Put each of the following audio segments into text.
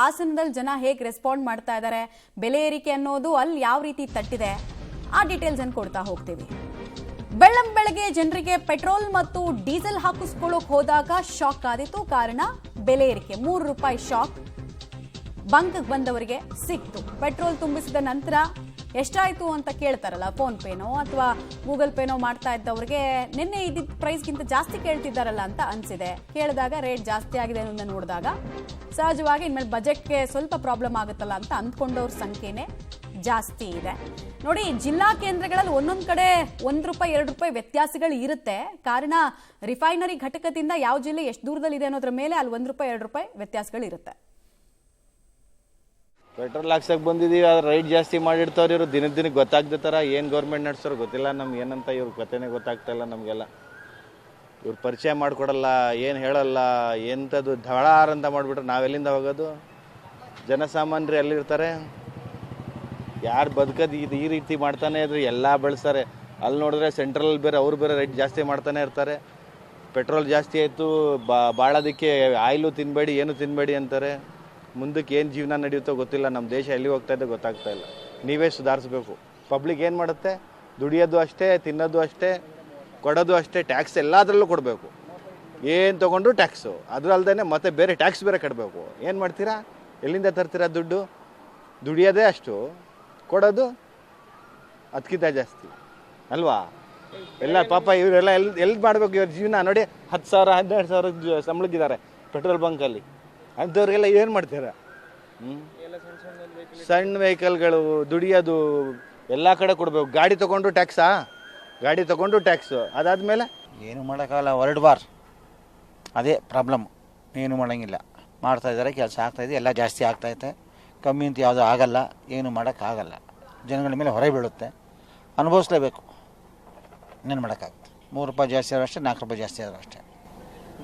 ಹಾಸನದಲ್ಲಿ ಜನ ಹೇಗೆ ರೆಸ್ಪಾಂಡ್ ಮಾಡ್ತಾ ಇದ್ದಾರೆ, ಬೆಲೆ ಏರಿಕೆ ಅನ್ನೋದು ಅಲ್ಲಿ ಯಾವ ರೀತಿ ತಟ್ಟಿದೆ, ಆ ಡೀಟೇಲ್ಸ್ ಅನ್ನು ಕೊಡ್ತಾ ಹೋಗ್ತೀವಿ. ಬೆಳ್ಳಂಬೆಳಗ್ಗೆ ಜನರಿಗೆ ಪೆಟ್ರೋಲ್ ಮತ್ತು ಡೀಸೆಲ್ ಹಾಕಿಸ್ಕೊಳ್ಳೋಕೆ ಹೋದಾಗ ಶಾಕ್ ಆದಿತ್ತು. ಕಾರಣ ಬೆಲೆ ಏರಿಕೆ. 3 ರೂಪಾಯಿ ಶಾಕ್ ಬಂಕ್ಗೆ ಬಂದವರಿಗೆ ಸಿಕ್ತು. ಪೆಟ್ರೋಲ್ ತುಂಬಿಸಿದ ನಂತರ ಎಷ್ಟಾಯ್ತು ಅಂತ ಕೇಳ್ತಾರಲ್ಲ, ಫೋನ್ ಪೇನೋ ಅಥವಾ ಗೂಗಲ್ ಪೇನೋ ಮಾಡ್ತಾ ಇದ್ದವ್ರಿಗೆ ನಿನ್ನೆ ಇದ್ದಿದ್ದ ಪ್ರೈಸ್ಗಿಂತ ಜಾಸ್ತಿ ಕೇಳ್ತಿದ್ದಾರಲ್ಲ ಅಂತ ಅನ್ಸಿದೆ. ಕೇಳಿದಾಗ ರೇಟ್ ಜಾಸ್ತಿ ಆಗಿದೆ ಅನ್ನೋದನ್ನ ನೋಡಿದಾಗ ಸಹಜವಾಗಿ ಇನ್ಮೇಲೆ ಬಜೆಟ್ಗೆ ಸ್ವಲ್ಪ ಪ್ರಾಬ್ಲಮ್ ಆಗುತ್ತಲ್ಲ ಅಂತ ಅಂದ್ಕೊಂಡವ್ರ ಸಂಖ್ಯೆನೇ ಜಾಸ್ತಿ ಇದೆ. ನೋಡಿ, ಜಿಲ್ಲಾ ಕೇಂದ್ರಗಳಲ್ಲಿ ಒಂದೊಂದು ಕಡೆ 1 ರೂಪಾಯಿ 2 ರೂಪಾಯಿ ವ್ಯತ್ಯಾಸಗಳು ಇರುತ್ತೆ. ಕಾರಣ ರಿಫೈನರಿ ಘಟಕದಿಂದ ಯಾವ ಜಿಲ್ಲೆ ಎಷ್ಟು ದೂರದಲ್ಲಿದೆ ಅನ್ನೋದ್ರ ಮೇಲೆ ಅಲ್ಲಿ 1 ರೂಪಾಯಿ 2 ರೂಪಾಯಿ ವ್ಯತ್ಯಾಸಗಳು ಇರುತ್ತೆ. ಪೆಟ್ರೋಲ್ ಹಾಕ್ಸಕ್ಕೆ ಬಂದಿದ್ದೀವಿ, ಆದ್ರೆ ರೈಟ್ ಜಾಸ್ತಿ ಮಾಡಿರ್ತಾವ್ರಿ ಇವರು. ದಿನಕ್ಕೆ ಗೊತ್ತಾಗ್ದ ಥರ ಏನು ಗೌರ್ಮೆಂಟ್ ನಡೆಸೋರು ಗೊತ್ತಿಲ್ಲ ನಮ್ಗೆ, ಏನಂತ ಇವ್ರ ಕಥೆನೇ ಗೊತ್ತಾಗ್ತಾ ಇಲ್ಲ ನಮಗೆಲ್ಲ. ಇವ್ರು ಪರಿಚಯ ಮಾಡಿಕೊಡಲ್ಲ, ಏನು ಹೇಳಲ್ಲ, ಎಂಥದ್ದು ಧಳಾರ್ ಅಂತ ಮಾಡಿಬಿಟ್ರೆ ನಾವೆಲ್ಲಿಂದ ಹೋಗೋದು? ಜನಸಾಮಾನ್ಯರು ಎಲ್ಲಿರ್ತಾರೆ? ಯಾರು ಬದುಕೋದು ಈ ರೀತಿ ಮಾಡ್ತಾನೆ ಇದ್ರೆ ಎಲ್ಲ ಬೆಳೆಸ್ತಾರೆ. ಅಲ್ಲಿ ನೋಡಿದ್ರೆ ಸೆಂಟ್ರಲ್ ಬೇರೆ ಅವ್ರು ಬೇರೆ ರೇಟ್ ಜಾಸ್ತಿ ಮಾಡ್ತಾನೆ ಇರ್ತಾರೆ. ಪೆಟ್ರೋಲ್ ಜಾಸ್ತಿ ಆಯಿತು, ಬಾಳೋದಕ್ಕೆ ಆಯಿಲು ತಿನ್ನಬೇಡಿ, ಏನು ತಿನ್ನಬೇಡಿ ಅಂತಾರೆ. ಮುಂದಕ್ಕೆ ಏನು ಜೀವನ ನಡೆಯುತ್ತೋ ಗೊತ್ತಿಲ್ಲ. ನಮ್ಮ ದೇಶ ಎಲ್ಲಿ ಹೋಗ್ತಾ ಇದೆ ಗೊತ್ತಾಗ್ತಾ ಇಲ್ಲ. ನೀವೇ ಸುಧಾರಿಸ್ಬೇಕು. ಪಬ್ಲಿಕ್ ಏನು ಮಾಡುತ್ತೆ? ದುಡಿಯೋದು ಅಷ್ಟೇ, ತಿನ್ನೋದು ಅಷ್ಟೇ, ಕೊಡೋದು ಅಷ್ಟೇ. ಟ್ಯಾಕ್ಸ್ ಎಲ್ಲದರಲ್ಲೂ ಕೊಡಬೇಕು. ಏನು ತೊಗೊಂಡ್ರು ಟ್ಯಾಕ್ಸು. ಅದು ಅಲ್ಲದೆ ಮತ್ತೆ ಬೇರೆ ಟ್ಯಾಕ್ಸ್ ಬೇರೆ ಕಟ್ಟಬೇಕು. ಏನು ಮಾಡ್ತೀರಾ? ಎಲ್ಲಿಂದ ತರ್ತೀರಾ ದುಡ್ಡು? ದುಡಿಯೋದೇ ಅಷ್ಟು, ಕೊಡೋದು ಅದಕ್ಕಿಂತ ಜಾಸ್ತಿ ಅಲ್ವಾ? ಎಲ್ಲ ಪಾಪ ಇವರೆಲ್ಲ ಎಲ್ಲಿ ಮಾಡಬೇಕು ಇವ್ರ ಜೀವನ? ನೋಡಿ, 10,000 12,000 ಸಂಬಳಕ್ಕಿದ್ದಾರೆ ಪೆಟ್ರೋಲ್ ಬಂಕಲ್ಲಿ. ಅಂಥವ್ರಿಗೆಲ್ಲ ಏನು ಮಾಡ್ತೀರಾ? ಸಣ್ಣ ವೆಹಿಕಲ್ಗಳು ದುಡಿಯೋದು ಎಲ್ಲ ಕಡೆ ಕೊಡಬೇಕು. ಗಾಡಿ ತೊಗೊಂಡ್ರು ಟ್ಯಾಕ್ಸಾ? ಗಾಡಿ ತೊಗೊಂಡ್ರು ಟ್ಯಾಕ್ಸು. ಅದಾದಮೇಲೆ ಏನು ಮಾಡೋಕ್ಕಾಗಲ್ಲ. ವರ್ಲ್ಡ್ ವಾರ್ ಅದೇ ಪ್ರಾಬ್ಲಮ್. ಏನು ಮಾಡೋಂಗಿಲ್ಲ. ಮಾಡ್ತಾಯಿದ್ದಾರೆ, ಕೆಲಸ ಆಗ್ತಾಯಿದೆ, ಎಲ್ಲ ಜಾಸ್ತಿ ಆಗ್ತಾಯಿದೆ. ಕಮ್ಮಿ ಅಂತ ಯಾವುದೂ ಆಗಲ್ಲ. ಏನು ಮಾಡೋಕ್ಕಾಗಲ್ಲ. ಜನಗಳ ಮೇಲೆ ಹೊರೆ ಬೀಳುತ್ತೆ, ಅನುಭವಿಸ್ಲೇಬೇಕು. ಇನ್ನೇನು ಮಾಡೋಕ್ಕಾಗುತ್ತೆ? 3 ರೂಪಾಯಿ ಜಾಸ್ತಿ ಆದರೂ ಅಷ್ಟೇ, 4 ರೂಪಾಯಿ ಜಾಸ್ತಿ ಆದರೂ ಅಷ್ಟೇ.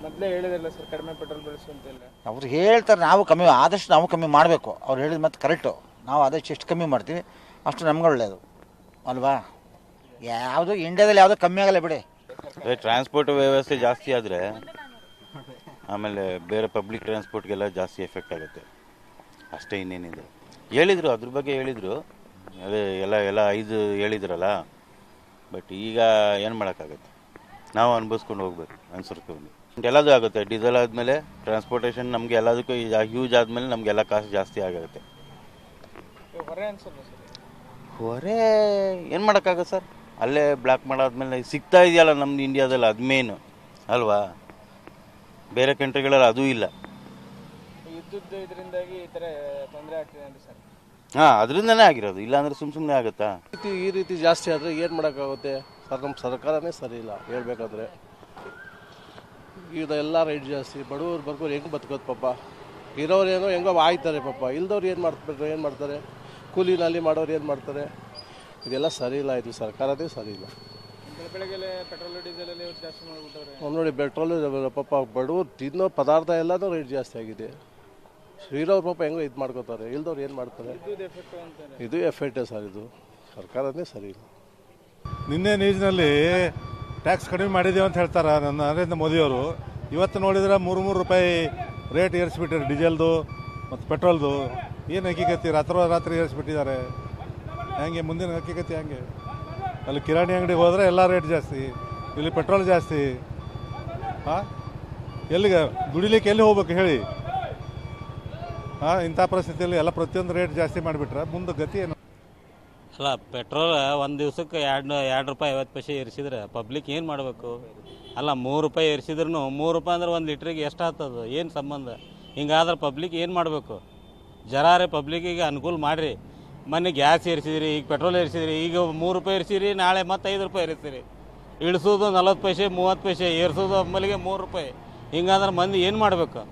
ಮೊದಲೇ ಹೇಳಿದಿಲ್ಲ ಸರ್, ಕಡಿಮೆ ಪೆಟ್ರೋಲ್ ಬಳಸು ಅಂತೆಲ್ಲ. ಅವ್ರು ಹೇಳ್ತಾರೆ, ನಾವು ಕಮ್ಮಿ ಆದಷ್ಟು ನಾವು ಕಮ್ಮಿ ಮಾಡಬೇಕು. ಅವ್ರು ಹೇಳಿದ ಮತ್ತೆ ಕರೆಕ್ಟು. ನಾವು ಆದಷ್ಟು ಎಷ್ಟು ಕಮ್ಮಿ ಮಾಡ್ತೀವಿ ಅಷ್ಟು ನಮ್ಗೆ ಒಳ್ಳೆಯದು ಅಲ್ವಾ? ಯಾವುದು ಇಂಡಿಯಾದಲ್ಲಿ ಯಾವುದೋ ಕಮ್ಮಿ ಆಗಲ್ಲ ಬಿಡಿ. ಟ್ರಾನ್ಸ್ಪೋರ್ಟ್ ವ್ಯವಸ್ಥೆ ಜಾಸ್ತಿ ಆದರೆ ಆಮೇಲೆ ಬೇರೆ ಪಬ್ಲಿಕ್ ಟ್ರಾನ್ಸ್ಪೋರ್ಟ್ಗೆಲ್ಲ ಜಾಸ್ತಿ ಎಫೆಕ್ಟ್ ಆಗುತ್ತೆ ಅಷ್ಟೇ, ಇನ್ನೇನಿದೆ. ಹೇಳಿದರು, ಅದ್ರ ಬಗ್ಗೆ ಹೇಳಿದರು. ಅದೇ ಎಲ್ಲ 5 ಹೇಳಿದ್ರಲ್ಲ. ಬಟ್ ಈಗ ಏನು ಮಾಡೋಕ್ಕಾಗುತ್ತೆ? ನಾವು ಅನುಭವಿಸ್ಕೊಂಡು ಹೋಗ್ಬೇಕು, ಅನ್ಸರ್ಕೊಂಡು. ಎಲ್ಲದೂ ಆಗುತ್ತೆ. ಡೀಸೆಲ್ ಆದಮೇಲೆ ಟ್ರಾನ್ಸ್ಪೋರ್ಟೇಷನ್ ನಮಗೆ ಎಲ್ಲದಕ್ಕೂ ಹ್ಯೂಜ್ ಆದಮೇಲೆ ನಮಗೆಲ್ಲ ಕಾಸು ಜಾಸ್ತಿ ಆಗುತ್ತೆ. ಹೊರೆ ಏನು ಮಾಡೋಕ್ಕಾಗುತ್ತೆ ಸರ್? ಅಲ್ಲೇ ಬ್ಲ್ಯಾಕ್ ಮಾಡಾದ್ಮೇಲೆ ಸಿಗ್ತಾ ಇದೆಯಲ್ಲ ನಮ್ದು ಇಂಡಿಯಾದಲ್ಲಿ, ಅದು ಮೇನು ಅಲ್ವಾ? ಬೇರೆ ಕಂಟ್ರಿಗಳಲ್ಲಿ ಅದೂ ಇಲ್ಲ. ಯುದ್ಧದ ಇದರಿಂದಾಗಿ ಈ ಥರ ತೊಂದರೆ ಆಗ್ತಿದೆ ಅಂತ ಸರ್. ಹಾಂ, ಅದರಿಂದನೇ ಆಗಿರೋದು. ಇಲ್ಲಾಂದ್ರೆ ಸುಮ್ಮನೆ ಆಗುತ್ತಾ? ಈ ರೀತಿ ಜಾಸ್ತಿ ಆದರೆ ಏನು ಮಾಡೋಕ್ಕಾಗುತ್ತೆ ಸರ್? ನಮ್ಮ ಸರ್ಕಾರನೇ ಸರಿ ಇಲ್ಲ ಹೇಳ್ಬೇಕಾದ್ರೆ. ಇದೆಲ್ಲ ರೈಟ್ ಜಾಸ್ತಿ. ಬಡವ್ರು ಬರ್ಕೋರು ಹೆಂಗೆ ಬದುಕೋದು ಪಾಪ? ಇರೋರು ಏನೋ ಹೆಂಗೋ ಆಯ್ತಾರೆ ಪಾಪ. ಇಲ್ದವ್ರು ಏನು ಮಾಡ್ತಾರೆ? ಕೂಲಿನಲ್ಲಿ ಮಾಡೋರು ಏನು ಮಾಡ್ತಾರೆ? ಇದೆಲ್ಲ ಸರಿ ಇಲ್ಲ. ಇದು ಸರ್ಕಾರನೇ ಸರಿ ಇಲ್ಲ. ಬೆಳಗ್ಗೆಲೆ ಪೆಟ್ರೋಲ್ ಡೀಸೆಲಲ್ಲಿ ಜಾಸ್ತಿ ಮಾಡಿಬಿಟ್ಟವ್ರೆ. ನೋಡಿ, ಪೆಟ್ರೋಲು ಪಾಪ ಬಡವ್ರು ತಿನ್ನೋ ಪದಾರ್ಥ ಎಲ್ಲನೂ ರೇಟ್ ಜಾಸ್ತಿ ಆಗಿದೆ. ಇರೋರು ಪಾಪ ಹೆಂಗೋ ಇದು ಮಾಡ್ಕೋತಾರೆ. ಇಲ್ದವ್ರು ಏನು ಮಾಡ್ತಾರೆ? ಇದು ಎಫೆಕ್ಟೇ ಸರ್. ಇದು ಸರ್ಕಾರನೇ ಸರಿ ಇಲ್ಲ. ನಿನ್ನೆ ನ್ಯೂಸ್ನಲ್ಲಿ ಟ್ಯಾಕ್ಸ್ ಕಡಿಮೆ ಮಾಡಿದ್ದೇವೆ ಅಂತ ಹೇಳ್ತಾರೆ ನರೇಂದ್ರ ಮೋದಿಯವರು. ಇವತ್ತು ನೋಡಿದ್ರೆ 3 ರೂಪಾಯಿ ರೇಟ್ ಏರಿಸ್ಬಿಟ್ಟಿದ್ದಾರೆ ಡೀಸೆಲ್ದು ಮತ್ತು ಪೆಟ್ರೋಲ್ದು. ಏನು ಹಕ್ಕಿಗತಿ? ರಾತ್ರಿ ಏರಿಸ್ಬಿಟ್ಟಿದ್ದಾರೆ. ಹೆಂಗೆ ಮುಂದಿನ ಹಕ್ಕಿಗತಿ ಹೆಂಗೆ? ಅಲ್ಲಿ ಕಿರಾಣಿ ಅಂಗಡಿಗೆ ಹೋದರೆ ಎಲ್ಲ ರೇಟ್ ಜಾಸ್ತಿ, ಇಲ್ಲಿ ಪೆಟ್ರೋಲ್ ಜಾಸ್ತಿ. ಹಾಂ, ಎಲ್ಲಿಗೆ ದುಡಿಲಿಕ್ಕೆ ಎಲ್ಲಿ ಹೋಗ್ಬೇಕು ಹೇಳಿ? ಹಾಂ, ಇಂಥ ಪರಿಸ್ಥಿತಿಯಲ್ಲಿ ಎಲ್ಲ ಪ್ರತಿಯೊಂದು ರೇಟ್ ಜಾಸ್ತಿ ಮಾಡಿಬಿಟ್ರೆ ಮುಂದೆ ಗತಿ ಏನು? ಅಲ್ಲ, ಪೆಟ್ರೋಲ್ ಒಂದು ದಿವ್ಸಕ್ಕೆ 2 ರೂಪಾಯಿ 50 ಪೈಸೆ ಏರಿಸಿದ್ರೆ ಪಬ್ಲಿಕ್ ಏನು ಮಾಡಬೇಕು? ಅಲ್ಲ, 3 ರೂಪಾಯಿ ಏರಿಸಿದ್ರು 3 ರೂಪಾಯಿ ಅಂದ್ರೆ 1 ಲೀಟ್ರಿಗೆ ಎಷ್ಟು ಆಗ್ತದೆ? ಏನು ಸಂಬಂಧ? ಹಿಂಗಾದ್ರೆ ಪಬ್ಲಿಕ್ ಏನು ಮಾಡಬೇಕು? ಜರಾರೆ ಪಬ್ಲಿಕ್ಕಿಗೆ ಅನುಕೂಲ ಮಾಡಿರಿ. ಮೊನ್ನೆ ಗ್ಯಾಸ್ ಏರಿಸಿದ್ರಿ, ಈಗ ಪೆಟ್ರೋಲ್ ಏರಿಸಿದ್ರಿ, ಈಗ 3 ರೂಪಾಯಿ ಏರಿಸಿದ್ರಿ, ನಾಳೆ ಮತ್ತೆ 5 ರೂಪಾಯಿ ಏರಿಸ್ತೀರಿ. ಇಳಿಸೋದು 40 ಪೈಸೆ 30 ಪೈಸೆ, ಏರಿಸೋದು ಒಮ್ಮೆಲಿಗೆ 3 ರೂಪಾಯಿ. ಹಿಂಗಾದ್ರೆ ಮಂದಿ ಏನು ಮಾಡಬೇಕು?